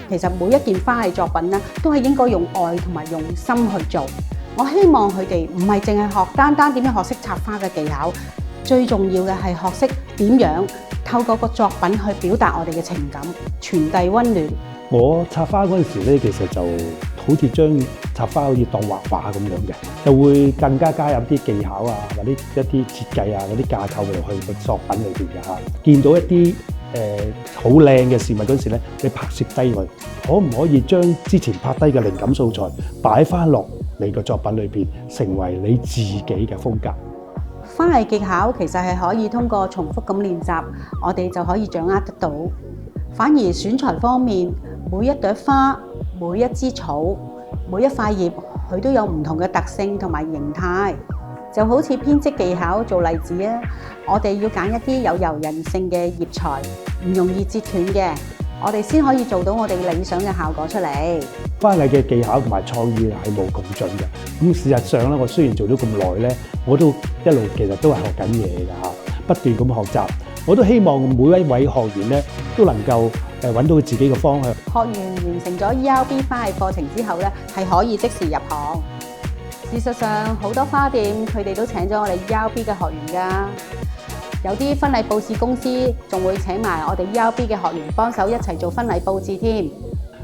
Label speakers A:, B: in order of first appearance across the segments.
A: 其實每一件花藝作品咧，都係應該用愛同埋用心去做。我希望佢哋唔係淨係學單單點樣學識插花嘅技巧，最重要嘅係學識點樣透過個作品去表達我哋嘅情感，傳遞溫暖。
B: 我插花嗰陣時咧，其實就好似將插花好似當畫畫咁樣嘅，就會更加加入啲技巧啊，或者一啲設計啊嗰啲架構落去個作品裏邊嘅嚇。見到一啲好靚嘅事物嗰陣時咧，你拍攝低佢，可唔可以將之前拍低嘅靈感素材擺翻落你個作品裏邊，成為你自己嘅風格？
A: 花藝技巧其實係可以通過重複咁練習，我哋就可以掌握得到。反而選材方面，每一朵花、每一枝草、每一塊葉，佢都有唔同嘅特性同埋形態。就好似編織技巧做例子啊，我哋要揀一啲有柔韌性嘅葉材，唔容易折斷嘅，我哋先可以做到我哋理想嘅效果出嚟。
B: 花藝嘅技巧同埋創意係無窮盡嘅。咁事實上咧，我雖然做咗咁耐咧，我都一路其實都係學緊嘢㗎嚇，不斷咁學習。我都希望每一位學員咧都能夠揾到佢自己嘅方向。學
A: 員完成咗 ERB 花藝課程之後咧，係可以即時入行。事實上，好多花店佢哋都請咗我哋 ERB 嘅學員㗎。有啲婚禮佈置公司仲會請埋我哋 ERB 嘅學員幫手一齊做婚禮佈置添。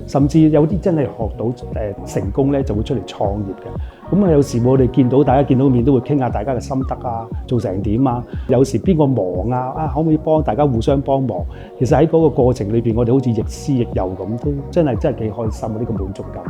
B: 甚至有啲真係學到成功咧，就會出嚟創業嘅。咁啊，有時我哋大家見到面都會傾下大家嘅心得啊，做成點啊。有時邊個忙啊，可唔可以幫大家互相幫忙？其實喺嗰個過程裏邊，我哋好似亦師亦友咁，都真係幾開心啊！呢個滿足感。